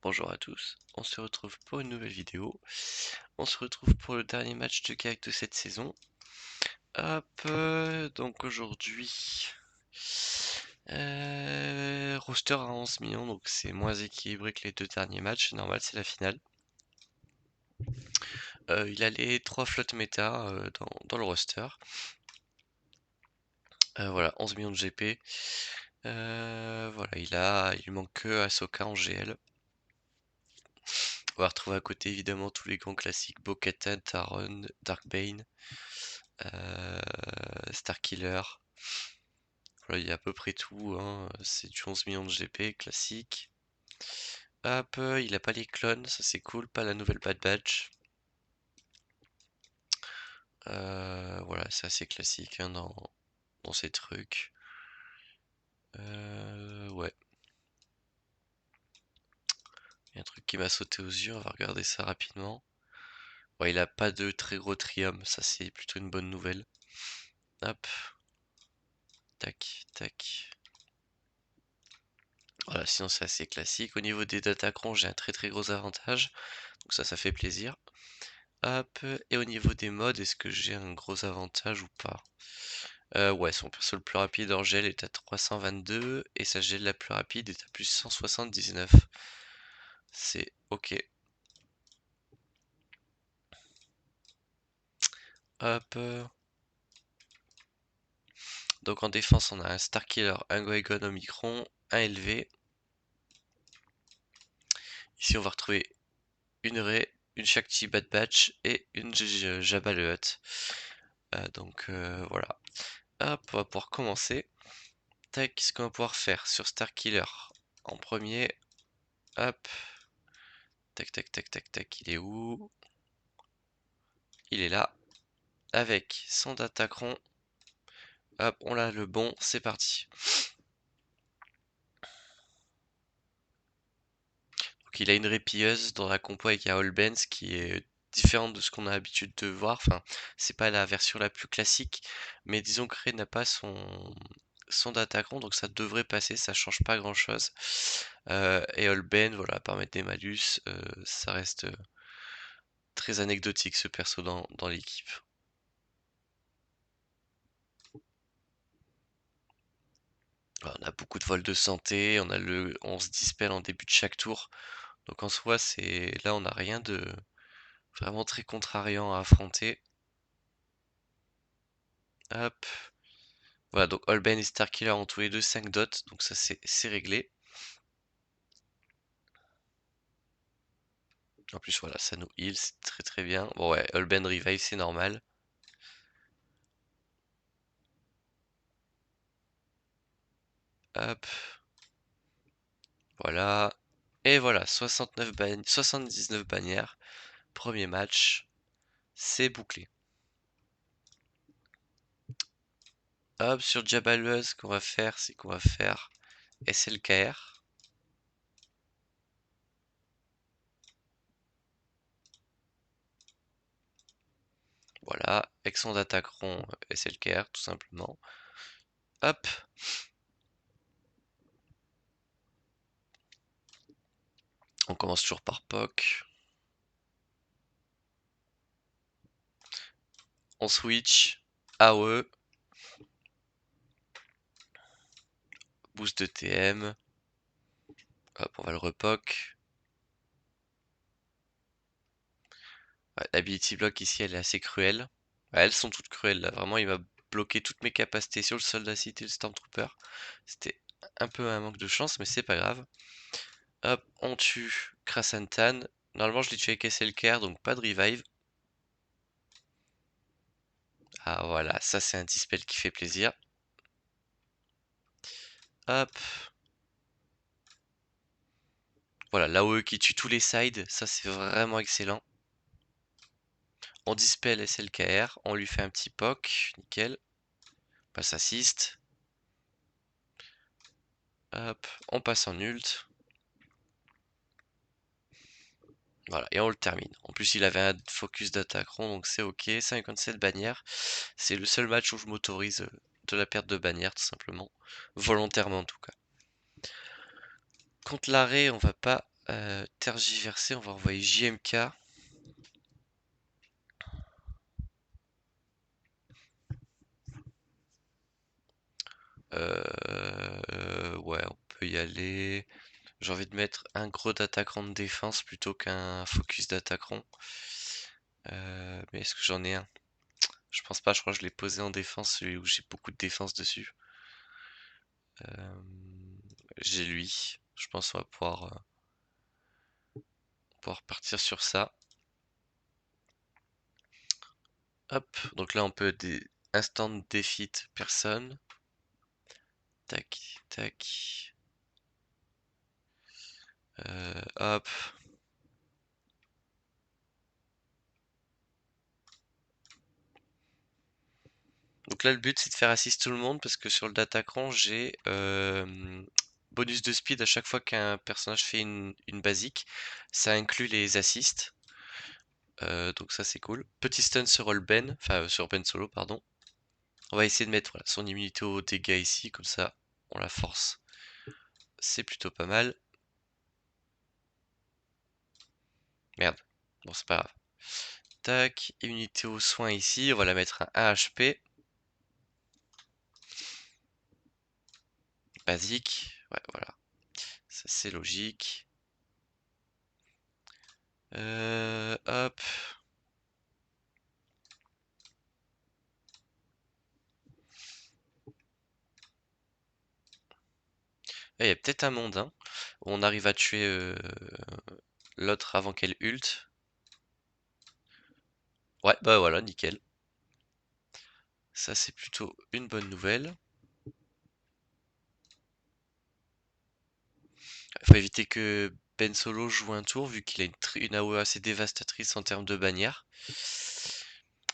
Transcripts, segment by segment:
Bonjour à tous, on se retrouve pour une nouvelle vidéo. On se retrouve pour le dernier match de cartes de cette saison. Hop, donc aujourd'hui, roster à 11 millions, donc c'est moins équilibré que les deux derniers matchs, c'est normal, c'est la finale. Il a les 3 flottes méta dans le roster. Voilà, 11 millions de GP. Voilà, il lui manque que Ahsoka en GL. On va retrouver à côté évidemment tous les grands classiques, Bo-Katan, Taron, Darkbane, euh, Starkiller. Voilà, il y a à peu près tout, hein. C'est du 11 millions de GP, classique. Hop, il a pas les clones, ça c'est cool, pas la nouvelle Bad Batch. Voilà, c'est assez classique hein, dans ces trucs. Ouais. Il y a un truc qui m'a sauté aux yeux, on va regarder ça rapidement. Ouais, il a pas de très gros trium, ça c'est plutôt une bonne nouvelle. Hop, tac, tac. Voilà, sinon c'est assez classique. Au niveau des datacrons, j'ai un très gros avantage. Donc ça fait plaisir. Hop, et au niveau des modes, est-ce que j'ai un gros avantage ou pas? Ouais, son perso le plus rapide en gel est à 322 et sa gel la plus rapide est à plus 179. C'est ok. Hop. Donc en défense, on a un Starkiller, un Qui-Gon Omicron, un LV. Ici, on va retrouver une Rey, une Shakti Bad Batch et une Jabba le Hutt. Voilà. Hop, on va pouvoir commencer. Tac, qu'est-ce qu'on va pouvoir faire sur Starkiller en premier? Hop. Tac, tac, tac, tac, tac. Il est où? Il est là. Avec son Datacron. Hop, on l'a le bon, c'est parti. Donc il a une répilleuse dans la compo avec un Allbens qui est différente de ce qu'on a l'habitude de voir. Enfin, c'est pas la version la plus classique, mais disons que Rey n'a pas son Datacron, donc ça devrait passer, ça change pas grand chose. Et Allben, voilà, par mettre des malus, ça reste très anecdotique ce perso dans l'équipe. On a beaucoup de vols de santé, on se dispelle en début de chaque tour. Donc en soi, là on n'a rien de vraiment très contrariant à affronter. Hop. Voilà, donc Allben et Starkiller ont tous les deux 5 dots, donc ça c'est réglé. En plus voilà, ça nous heal, c'est très bien. Bon ouais, Allben revive, c'est normal. Hop. Voilà. Et voilà, 79 bannières. Premier match, c'est bouclé. Hop, sur Jabba ce qu'on va faire, c'est qu'on va faire SLKR. Voilà, avec son d'attaqueront SLKR tout simplement. Hop. On commence toujours par POC. On switch AOE. Boost de TM. Hop, on va le repoc. Ouais, l'ability block ici, elle est assez cruelle. Ouais, elles sont toutes cruelles là. Vraiment, il m'a bloqué toutes mes capacités sur le soldat cité et le Stormtrooper. C'était un peu un manque de chance, mais c'est pas grave. Hop, on tue Krasantan. Normalement, je l'ai tué avec SLKR, donc pas de revive. Ah voilà, ça c'est un dispel qui fait plaisir. Hop. Voilà, l'AOE qui tue tous les sides, ça c'est vraiment excellent. On dispel SLKR, on lui fait un petit POC, nickel. Passe assist. Hop, on passe en ult. Voilà, et on le termine. En plus, il avait un focus d'attaquant, donc c'est ok. 57 bannières. C'est le seul match où je m'autorise de la perte de bannière, tout simplement. Volontairement, en tout cas. Contre l'arrêt, on va pas Tergiverser, on va envoyer JMK. Ouais, on peut y aller. J'ai envie de mettre un gros d'attaquant de défense plutôt qu'un focus d'attaquant. Mais est-ce que j'en ai un? Je pense pas, je crois que je l'ai posé en défense, celui où j'ai beaucoup de défense dessus. Euh, j'ai lui. Je pense qu'on va pouvoir partir sur ça. Hop, donc là on peut instant defeat personne. Tac, tac. Hop. Donc là le but c'est de faire assist tout le monde parce que sur le datacron j'ai bonus de speed à chaque fois qu'un personnage fait une basique. Ça inclut les assists. Donc ça c'est cool. Petit stun sur Olben, enfin sur Ben Solo pardon. On va essayer de mettre voilà, son immunité aux dégâts ici, comme ça on la force. C'est plutôt pas mal. Merde, bon c'est pas grave. Tac, immunité aux soins ici, on va la mettre à 1 HP. Basique, ouais voilà, ça c'est logique. Hop. Il y a peut-être un mondain où on arrive à tuer l'autre avant qu'elle ult. Ouais, bah voilà, nickel. Ça c'est plutôt une bonne nouvelle. Il faut éviter que Ben Solo joue un tour vu qu'il a une AOE assez dévastatrice en termes de bannière.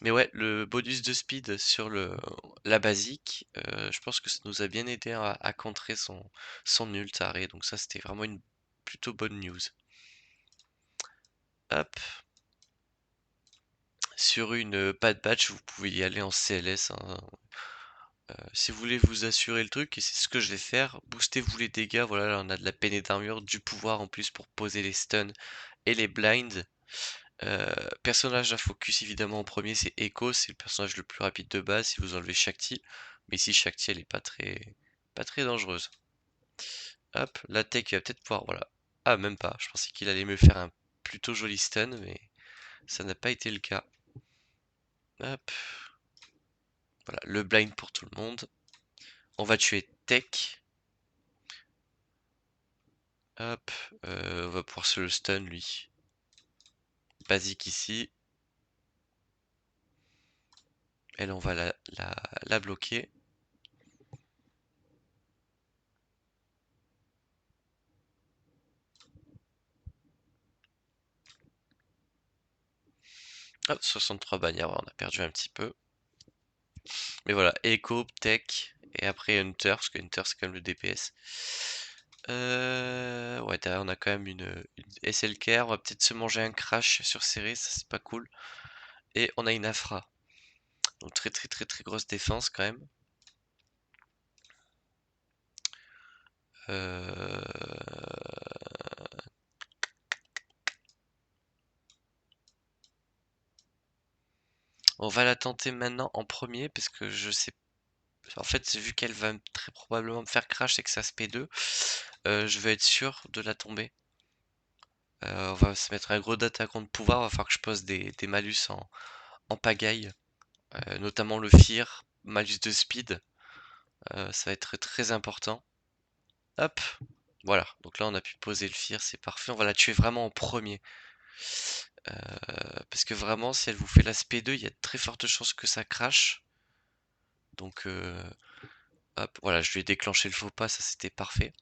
Mais ouais, le bonus de speed sur la basique, je pense que ça nous a bien aidé à contrer son ult arrêt. Donc ça c'était vraiment une plutôt bonne news. Hop. Sur une pas de badge, vous pouvez y aller en CLS, hein. Si vous voulez vous assurer le truc, et c'est ce que je vais faire, boostez-vous les dégâts. Voilà, là on a de la peinée d'armure, du pouvoir en plus pour poser les stuns et les blinds. Personnage à focus évidemment en premier, c'est Echo, c'est le personnage le plus rapide de base si vous enlevez Shakti. Mais ici Shakti elle est pas très dangereuse. Hop, la tech il va peut-être pouvoir, voilà. Ah même pas, je pensais qu'il allait me faire un plutôt joli stun, mais ça n'a pas été le cas. Hop, voilà, le blind pour tout le monde. On va tuer Tech. Hop, on va pouvoir se le stun lui. Basique ici. Elle, on va la bloquer. Hop, 63 bannières, on a perdu un petit peu. Mais voilà, Echo, Tech, et après Hunter, parce que Hunter c'est quand même le DPS. Ouais, derrière on a quand même une SLK, on va peut-être se manger un crash sur Serré, ça c'est pas cool. Et on a une Afra. Donc très très très très grosse défense quand même. Euh, On va la tenter maintenant en premier parce que je sais. En fait, vu qu'elle va très probablement me faire crash et que ça se P2, je veux être sûr de la tomber. On va se mettre un gros d'attaquant de pouvoir, va falloir que je pose des malus en pagaille, notamment le fear, malus de speed, ça va être très important. Hop, voilà, donc là on a pu poser le fear, c'est parfait, on va la tuer vraiment en premier. Parce que vraiment, si elle vous fait la SP2, il y a de très fortes chances que ça crache. Donc, hop, voilà, je lui ai déclenché le faux pas, ça c'était parfait.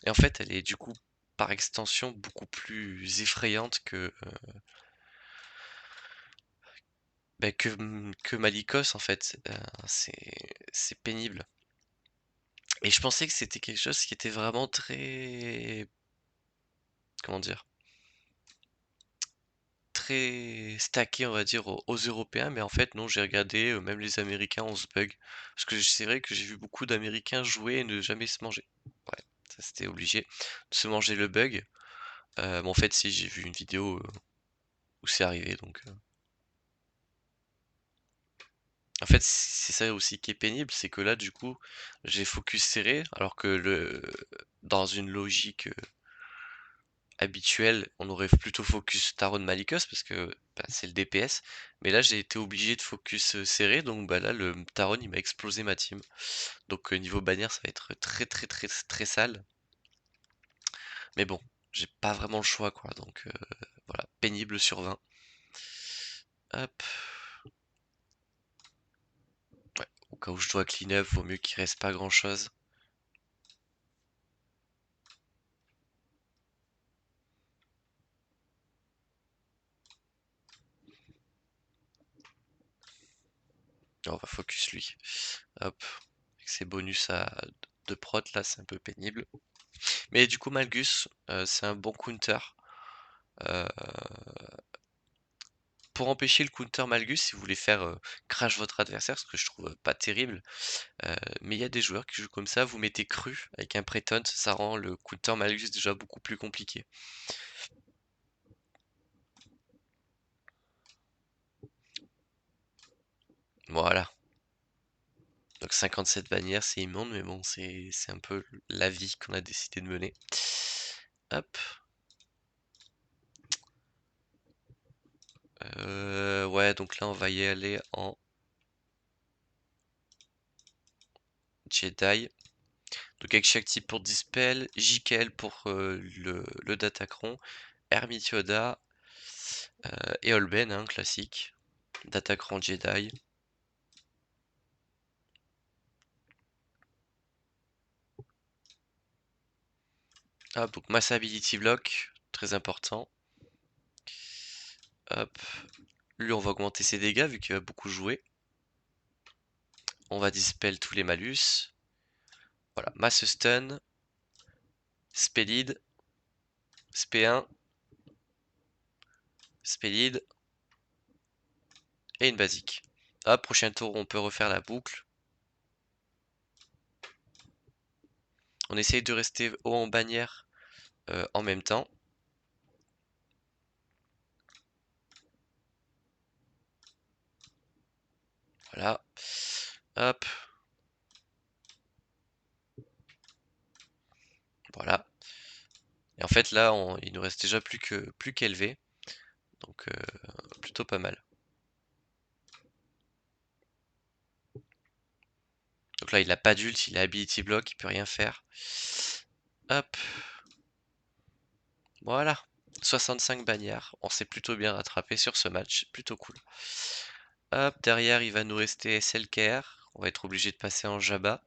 Et en fait, elle est du coup, par extension, beaucoup plus effrayante que Malikos en fait. C'est pénible. Et je pensais que c'était quelque chose qui était vraiment très, comment dire, très stacké, on va dire, aux Européens, mais en fait, non, j'ai regardé, même les Américains, on se bug. Parce que c'est vrai que j'ai vu beaucoup d'Américains jouer et ne jamais se manger. Ouais, ça c'était obligé de se manger le bug. Mais en fait, si, j'ai vu une vidéo où c'est arrivé, donc en fait, c'est ça aussi qui est pénible, c'est que là, du coup, j'ai focus serré, alors que dans une logique habituelle, on aurait plutôt focus Taron Malicos parce que bah, c'est le DPS. Mais là, j'ai été obligé de focus serré, donc bah là, le Taron, il m'a explosé ma team. Donc niveau bannière, ça va être très très très très sale. Mais bon, j'ai pas vraiment le choix, quoi. Donc voilà, pénible sur 20. Hop. Ouais, au cas où je dois clean up, vaut mieux qu'il reste pas grand chose. On va focus lui. Hop. Avec ses bonus de prot, là, c'est un peu pénible. Mais du coup, Malgus, c'est un bon counter. Euh, pour empêcher le counter Malgus, si vous voulez faire crash votre adversaire, ce que je trouve pas terrible, mais il y a des joueurs qui jouent comme ça, vous mettez cru avec un prétaunt, ça rend le counter Malgus déjà beaucoup plus compliqué. Voilà. Donc 57 bannières, c'est immonde, mais bon, c'est un peu la vie qu'on a décidé de mener. Hop. Ouais, donc là, on va y aller en Jedi. Donc avec chaque type pour Dispel, Jikel pour le Datacron, Hermit Yoda et Holben, hein, classique. Datacron Jedi. Ah, donc Mass Ability Block, très important. Hop. Lui, on va augmenter ses dégâts vu qu'il va beaucoup jouer. On va dispel tous les malus. Voilà, Mass Stun, Spellid, SP1, Spellid et une basique. Hop, prochain tour, on peut refaire la boucle. On essaye de rester haut en bannière en même temps. Voilà. Hop. Voilà. Et en fait, là, il nous reste déjà plus qu'élevé. Donc, plutôt pas mal. Donc là, il a pas d'ult, il a ability block, il peut rien faire. Hop. Voilà. 65 bannières. On s'est plutôt bien rattrapé sur ce match. Plutôt cool. Hop, derrière, il va nous rester SLKR. On va être obligé de passer en Jabba.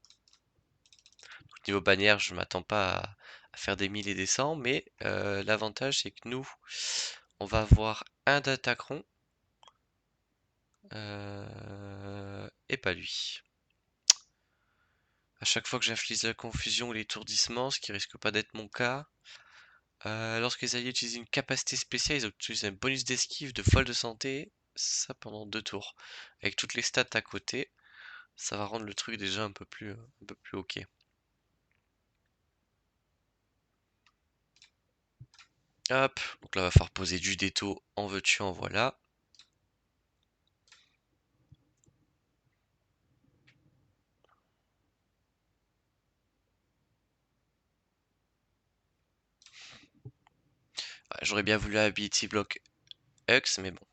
Niveau bannière, je m'attends pas à faire des 1000 et des 100, mais l'avantage, c'est que nous, on va avoir un Datacron et pas lui. À chaque fois que j'inflige la confusion ou l'étourdissement, ce qui risque pas d'être mon cas, lorsque les alliés utilisent une capacité spéciale, ils utilisent un bonus d'esquive de folle de santé, ça pendant 2 tours. Avec toutes les stats à côté, ça va rendre le truc déjà un peu plus ok. Hop, donc là va falloir poser du déto, en veux-tu, en voilà. Ah, j'aurais bien voulu Ability Block Hux, mais bon,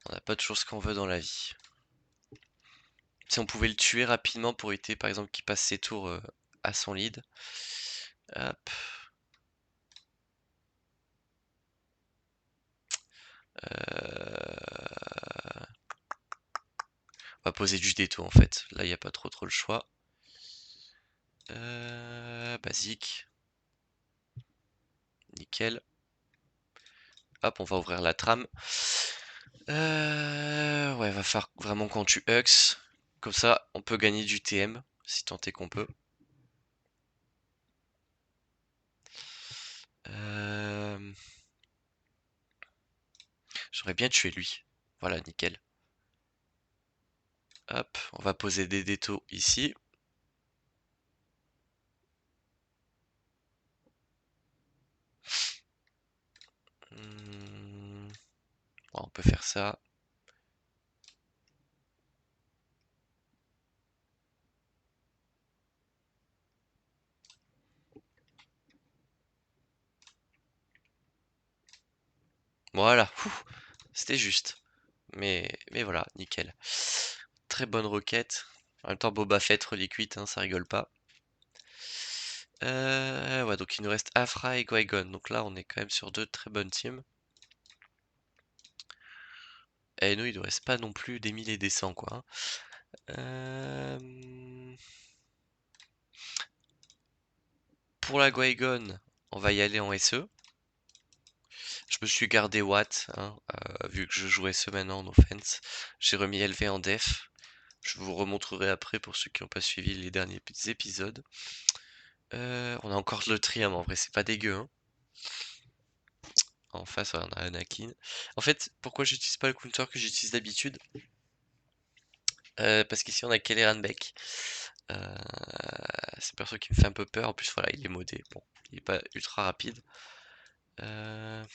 on n'a pas toujours ce qu'on veut dans la vie. Si on pouvait le tuer rapidement pour éviter par exemple qu'il passe ses tours à son lead. Hop. On va poser du déto en fait. Là, il n'y a pas trop le choix. Basique. Nickel. Hop, on va ouvrir la trame. Ouais, va falloir vraiment qu'on tue Hux. Comme ça, on peut gagner du TM, si tant est qu'on peut. J'aurais bien tué lui. Voilà, nickel. Hop, on va poser des détos ici. Hmm, bon, on peut faire ça. Voilà, c'était juste. Mais voilà, nickel. Très bonne requête. En même temps, Boba Fett, reliquite, hein, ça rigole pas. Ouais, donc il nous reste Afra et Qui-Gon. Donc là, on est quand même sur deux très bonnes teams. Et nous, il nous reste pas non plus des 1000 et des 100, quoi, hein. Pour la Qui-Gon, on va y aller en SE. Je me suis gardé Watt, hein, vu que je jouais ce maintenant en offense. J'ai remis LV en def. Je vous remontrerai après pour ceux qui n'ont pas suivi les derniers épisodes. On a encore le Trium, en vrai, c'est pas dégueu, hein. En face, ouais, on a Anakin. En fait, pourquoi j'utilise pas le counter que j'utilise d'habitude? Parce qu'ici, on a Kelleran Beck. Euh, c'est un perso qui me fait un peu peur. En plus, voilà, il est modé. Bon, il est pas ultra rapide. Euh,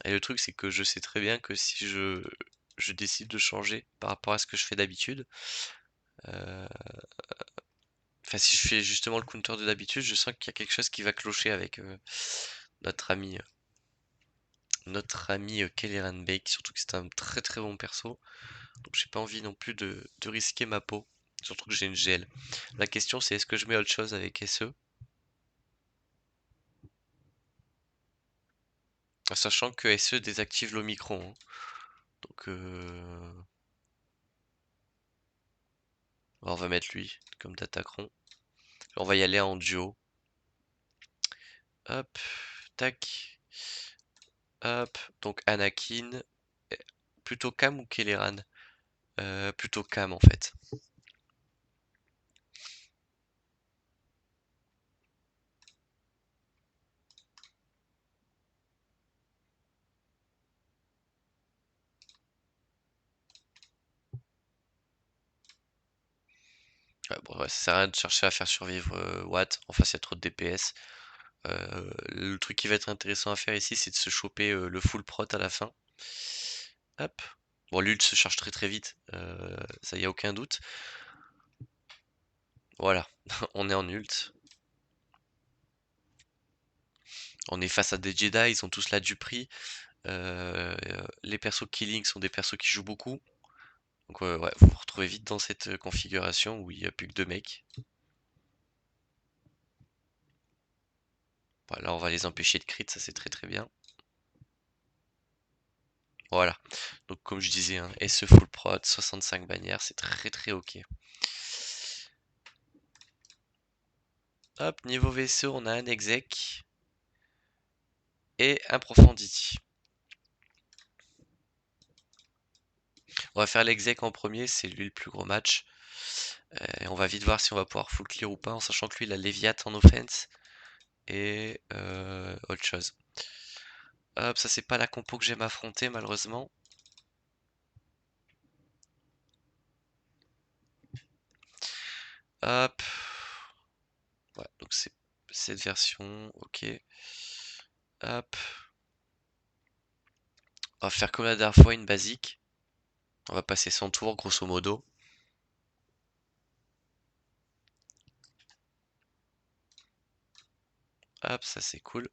Et le truc, c'est que je sais très bien que si je décide de changer par rapport à ce que je fais d'habitude, euh, enfin, si je fais justement le counter de d'habitude, je sens qu'il y a quelque chose qui va clocher avec notre ami, Kelleran Bake, surtout que c'est un très très bon perso. Donc j'ai pas envie non plus de risquer ma peau, surtout que j'ai une GL. La question c'est est-ce que je mets autre chose avec SE, sachant que SE désactive l'Omicron, hein. Donc on va mettre lui comme Datacron. On va y aller en duo. Hop, tac. Hop, donc Anakin, euh, plutôt Cam ou Kelleran? Plutôt Cam en fait. Ouais, bon, ouais, ça sert à rien de chercher à faire survivre Watt, en face il y a trop de DPS. Le truc qui va être intéressant à faire ici, c'est de se choper le full prot à la fin. Hop. Bon, l'ult se charge très très vite, ça y a aucun doute. Voilà, on est en ult. On est face à des Jedi, ils ont tous la du prix. Les persos killing sont des persos qui jouent beaucoup. Donc ouais, vous vous retrouvez vite dans cette configuration où il n'y a plus que deux mecs. Voilà, on va les empêcher de crit, ça c'est très très bien. Voilà. Donc comme je disais, hein, SE full prot, 65 bannières, c'est très très ok. Hop, niveau vaisseau, on a un exec et un profondity. On va faire l'exec en premier, c'est lui le plus gros match. Et on va vite voir si on va pouvoir full clear ou pas, en sachant que lui il a Léviat en offense et autre chose. Hop, ça c'est pas la compo que j'aime affronter malheureusement. Hop. Ouais, donc c'est cette version, ok. Hop. On va faire comme la dernière fois une basique. On va passer son tour grosso modo. Hop, ça c'est cool.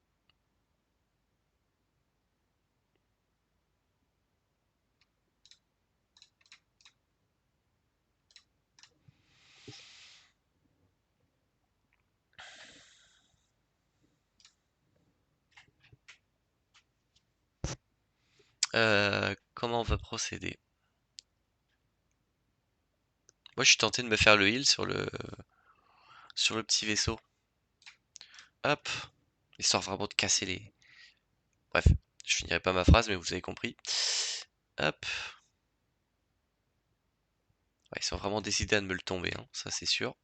Comment on va procéder? Moi je suis tenté de me faire le heal sur le petit vaisseau. Hop. Histoire vraiment de casser les... Bref, je finirai pas ma phrase mais vous avez compris. Hop. Ouais, ils sont vraiment décidés à ne me le tomber, hein, ça c'est sûr.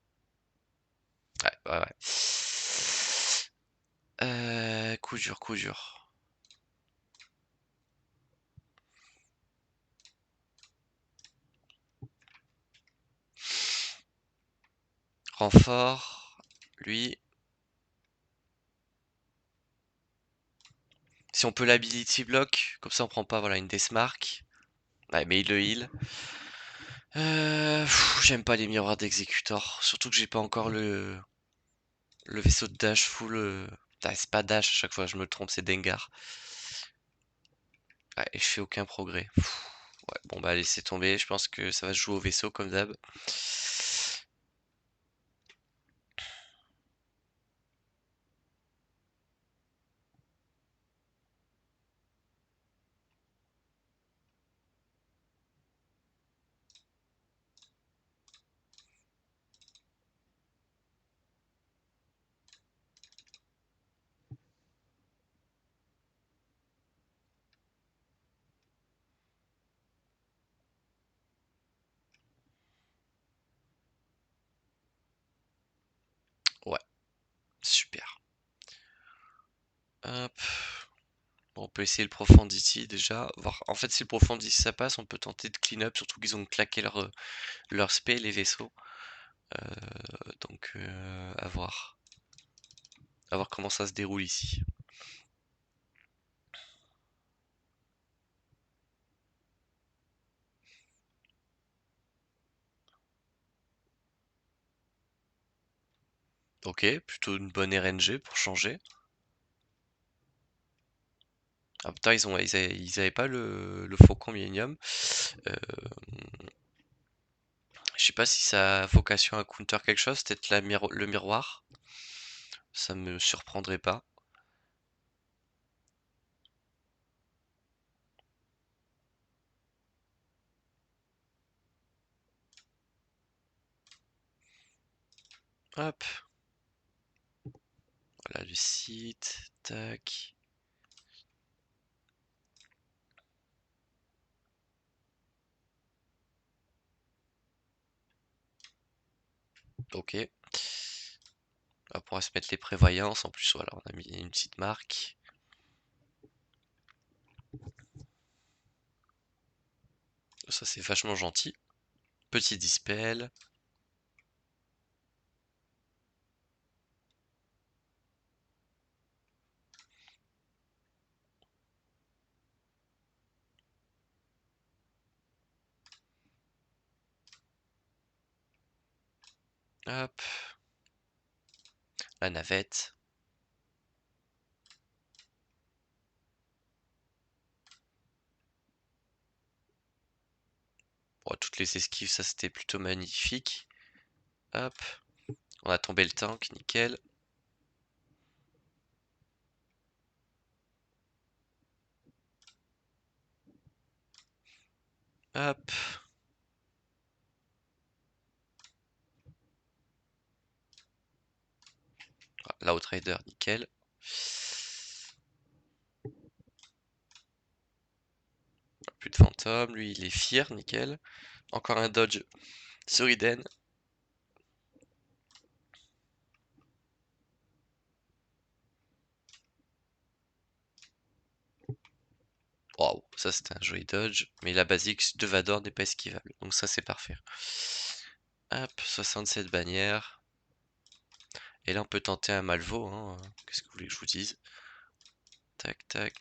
Ouais, ouais, ouais. Coup dur, coup dur. Renfort. Lui. Si on peut l'ability block, comme ça on prend pas voilà une deathmark. Ouais, mais il le heal. J'aime pas les miroirs d'exécutor. Surtout que j'ai pas encore le vaisseau de dash full. Ah, c'est pas dash à chaque fois, je me trompe, c'est Dengar. Ouais, et je fais aucun progrès. Ouais, bon bah laissez tomber, je pense que ça va se jouer au vaisseau comme d'hab. Ouais, super. Hop. Bon, on peut essayer le Profundity déjà. Voir. En fait, si le Profundity ça passe, on peut tenter de clean up, surtout qu'ils ont claqué leur spell, les vaisseaux. Donc, à voir. À voir comment ça se déroule ici. Ok, plutôt une bonne RNG pour changer. Ah putain, ils avaient pas le Faucon Millennium. Euh, je sais pas si ça a vocation à counter quelque chose, peut-être le miroir. Ça me surprendrait pas. Hop, voilà le site. Tac. Ok. On pourra se mettre les prévoyances. En plus, voilà, on a mis une petite marque. Ça, c'est vachement gentil. Petit dispel. Hop, la navette. Bon, toutes les esquives, ça c'était plutôt magnifique. Hop, on a tombé le tank, nickel. Hop, l'Outrider, nickel. Plus de fantômes, lui il est fier, nickel. Encore un dodge sur Iden. Wow, ça c'était un joli dodge. Mais la basique de Vador n'est pas esquivable. Donc ça c'est parfait. Hop, 67 bannières. Et là on peut tenter un Malvo. Hein. Qu'est-ce que vous voulez que je vous dise? Tac, tac.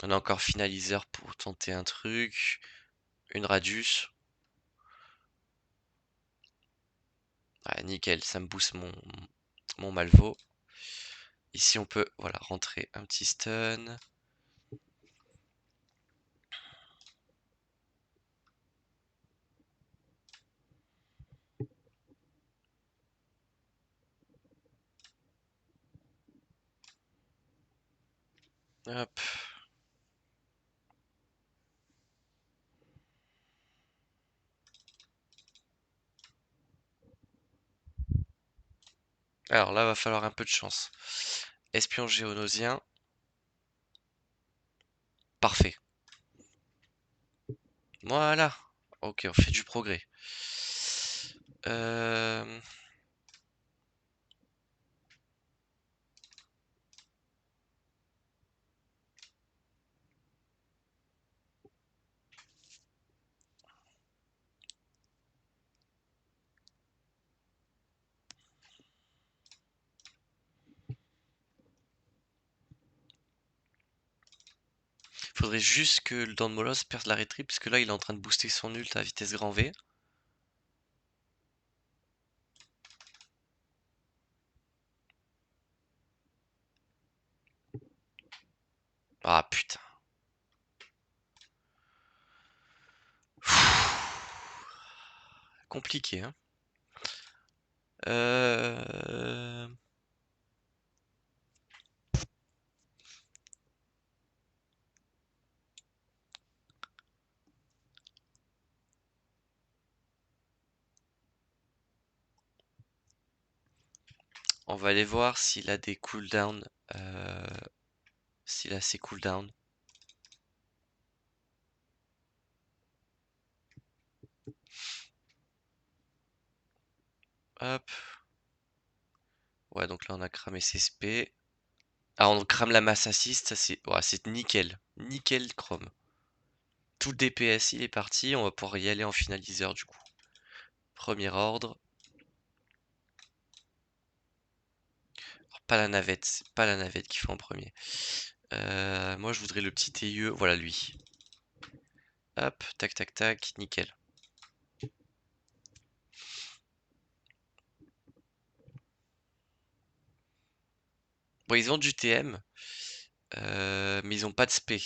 On a encore finaliseur pour tenter un truc. Une Radius. Ah, nickel, ça me booste mon Malvo. Ici, on peut voilà, rentrer un petit stun. Hop. Alors là, va falloir un peu de chance. Espion géonosien. Parfait. Voilà. Ok, on fait du progrès. Euh, Faudrait juste que le Dawn Molos perde la retrieve, parce que là, il est en train de booster son ult à vitesse grand V. Ah putain. Compliqué, hein. Euh... On va aller voir s'il a des cooldowns. S'il a ses cooldowns. Hop. Ouais, donc là, on a cramé ses SP. Ah, on crame la masse assist, ça c'est ouais, c'est nickel. Nickel chrome. Tout le DPS, il est parti. On va pouvoir y aller en finaliseur du coup. Premier ordre. Alors, pas la navette, c'est pas la navette qu'il faut en premier. Moi, je voudrais le petit TIE. Voilà lui. Hop, tac, tac, tac, nickel. Bon, ils ont du TM, mais ils ont pas de SP.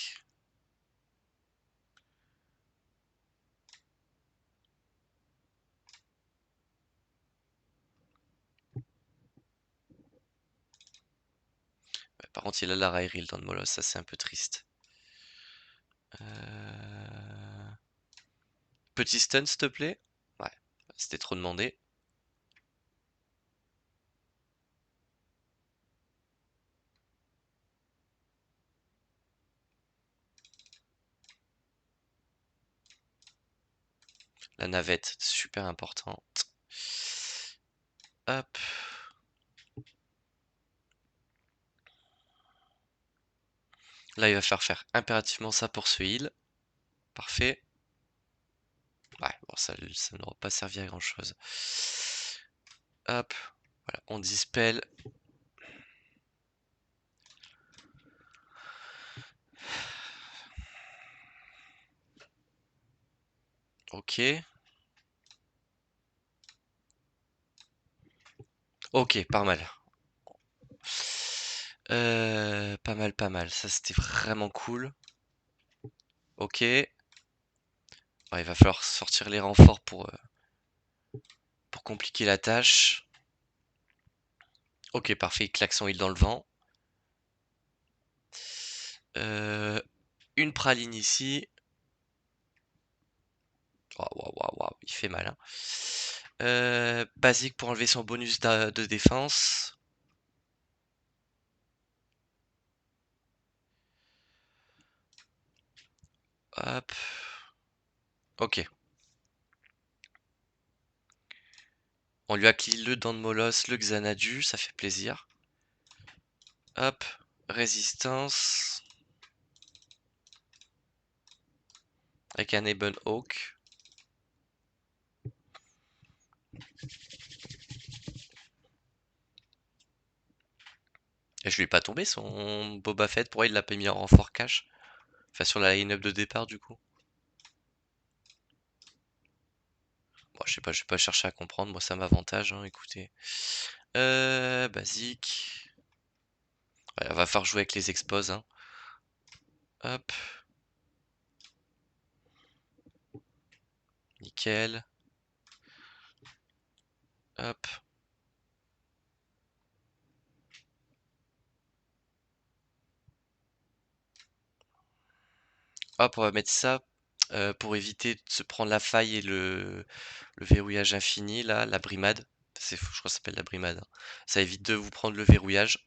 Ouais, par contre, il a la Rairil dans le Molos, ça c'est un peu triste. Petit stun, s'il te plaît. Ouais, c'était trop demandé. La navette, super importante. Hop. Là, il va faire impérativement ça pour ce heal. Parfait. Ouais, bon, ça n'aura pas servi à grand chose. Hop. Voilà, on dispel. Ok. Ok, pas mal. Pas mal, pas mal. Ça, c'était vraiment cool. Ok. Ouais, il va falloir sortir les renforts pour compliquer la tâche. Ok, parfait. Il claque son heal dans le vent. Une praline ici. Waouh, waouh, waouh, waouh, il fait mal, hein. Basique pour enlever son bonus de défense. Hop. Ok. On lui a clean le dent de molosse, le Xanadu, ça fait plaisir. Hop. Résistance. Avec un Ebon Hawk. Et je lui ai pas tombé son Boba Fett. Pourquoi il l'a pas mis en renfort cash? Enfin, sur la line-up de départ, du coup. Bon, je sais pas, je vais pas chercher à comprendre. Moi, ça m'avantage, hein, écoutez. Basique. Ouais, va falloir jouer avec les expos, hein. Hop. Nickel. Hop. Hop, on va mettre ça pour éviter de se prendre la faille et le verrouillage infini, là, la brimade. C'est fou, je crois que ça s'appelle la brimade, hein. Ça évite de vous prendre le verrouillage.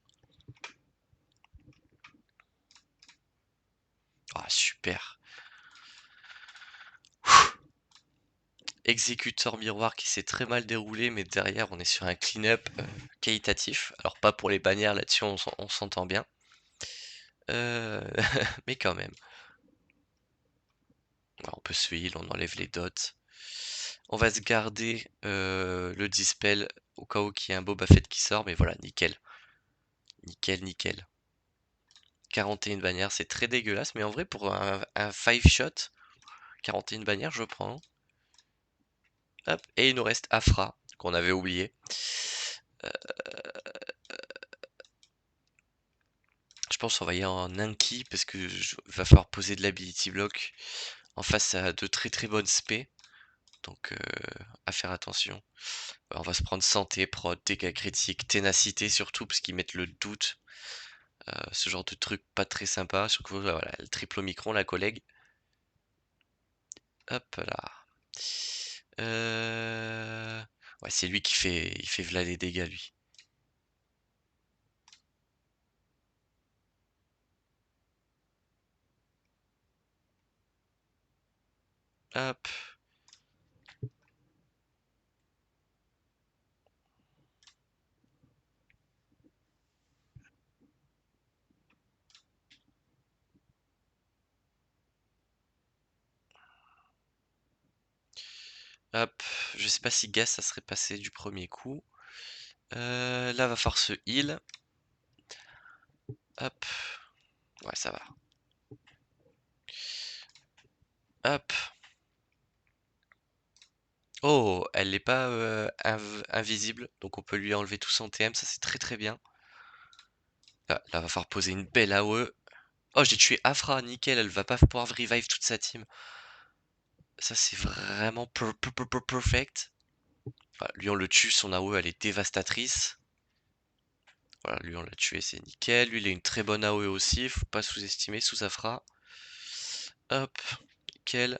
Ah, super. Exécuteur miroir qui s'est très mal déroulé, mais derrière, on est sur un clean-up qualitatif. Alors, pas pour les bannières, là-dessus, on s'entend bien. Mais quand même. Alors, on peut se heal, on enlève les dots. On va se garder le dispel au cas où qu'il y ait un Boba Fett qui sort, mais voilà, nickel. Nickel, nickel. 41 bannières, c'est très dégueulasse, mais en vrai, pour un 5 shot, 41 bannières, je prends. Hop, et il nous reste Afra, qu'on avait oublié. Euh, je pense qu'on va y aller en Inky, parce que va falloir poser de l'ability block. En face, ça a de très très bonnes spé, donc à faire attention. On va se prendre santé, prod, dégâts critiques, ténacité surtout, parce qu'ils mettent le doute. Ce genre de truc pas très sympa. Surtout, voilà, le triple Omicron, la collègue. Hop là. Ouais, c'est lui il fait v'là les dégâts, lui. Hop. Hop. Je sais pas si Gas, ça serait passé du premier coup. Là, va falloir se heal. Hop. Ouais, ça va. Hop. Oh, elle n'est pas invisible, donc on peut lui enlever tout son TM, ça c'est très très bien. Là, va falloir poser une belle AOE. Oh, j'ai tué Afra, nickel, elle va pas pouvoir revive toute sa team. Ça c'est vraiment perfect. Voilà, lui on le tue, son AOE elle est dévastatrice. Voilà, lui on l'a tué, c'est nickel. Lui il a une très bonne AOE aussi, faut pas sous-estimer sous Afra. Hop, nickel.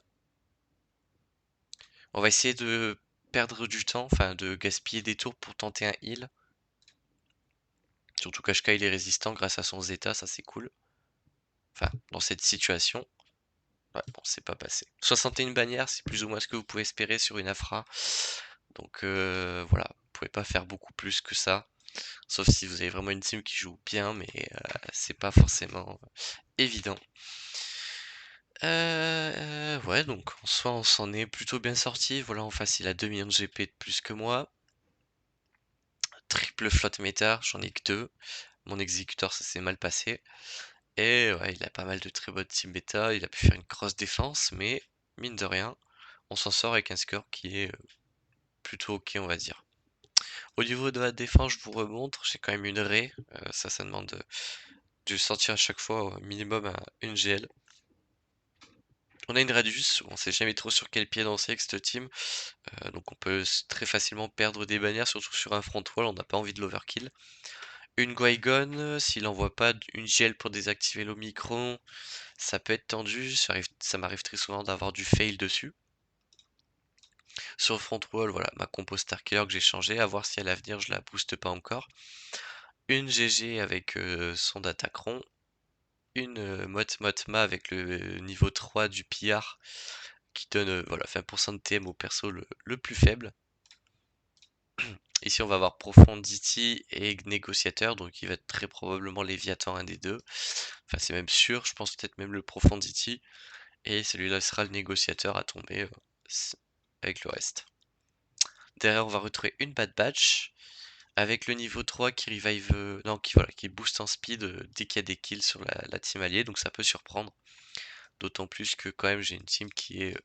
On va essayer de perdre du temps, enfin de gaspiller des tours pour tenter un heal. Surtout qu'HK il est résistant grâce à son Zeta, ça c'est cool. Enfin, dans cette situation. Ouais, bon, c'est pas passé. 61 bannières, c'est plus ou moins ce que vous pouvez espérer sur une Afra. Donc voilà, vous pouvez pas faire beaucoup plus que ça. Sauf si vous avez vraiment une team qui joue bien, mais c'est pas forcément évident. Ouais, donc en soi, on s'en est plutôt bien sorti. Voilà, en face, il a 2 millions de GP de plus que moi. Triple flotte méta, j'en ai que 2. Mon exécuteur, ça s'est mal passé. Et ouais, il a pas mal de très bonnes team bêta. Il a pu faire une grosse défense, mais mine de rien, on s'en sort avec un score qui est plutôt ok, on va dire. Au niveau de la défense, je vous remontre, j'ai quand même une Ré. Ça demande de sortir à chaque fois au minimum une GL. On a une Radius, on sait jamais trop sur quel pied danser avec cette team. Donc on peut très facilement perdre des bannières, surtout sur un front wall, on n'a pas envie de l'overkill. Une Guaigon, s'il envoie pas une GL pour désactiver l'Omicron, ça peut être tendu. Ça m'arrive très souvent d'avoir du fail dessus. Sur le front wall, voilà, ma compo Starkiller que j'ai changé, à voir si à l'avenir je la booste pas encore. Une GG avec son Datacron. Une Motma avec le niveau 3 du pillard qui donne voilà, 20% de TM au perso le plus faible. Ici on va avoir Profondity et Négociateur, donc il va être très probablement Léviathan, un des deux. Enfin c'est même sûr, je pense peut-être même le Profondity. Et celui-là sera le Négociateur à tomber avec le reste. Derrière on va retrouver une Bad Batch avec le niveau 3 qui revive, non qui voilà, qui booste en speed dès qu'il y a des kills sur la team alliée, donc ça peut surprendre. D'autant plus que quand même j'ai une team qui est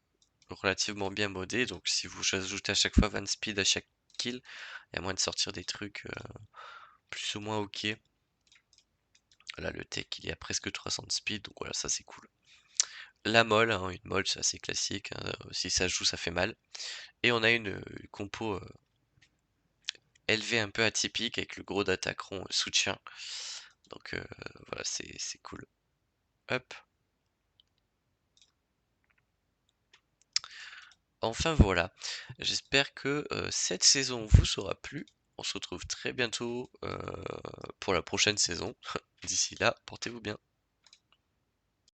relativement bien modée, donc si vous ajoutez à chaque fois 20 speed à chaque kill, il y a moyen de sortir des trucs plus ou moins ok. Là le tech il est à presque 300 de speed, donc voilà ça c'est cool. La molle, hein, une molle c'est assez classique, hein, si ça joue ça fait mal. Et on a une compo élevée un peu atypique avec le gros Datacron soutien. Donc voilà c'est cool. Hop. Enfin voilà, j'espère que cette saison vous aura plu. On se retrouve très bientôt pour la prochaine saison. D'ici là, portez-vous bien.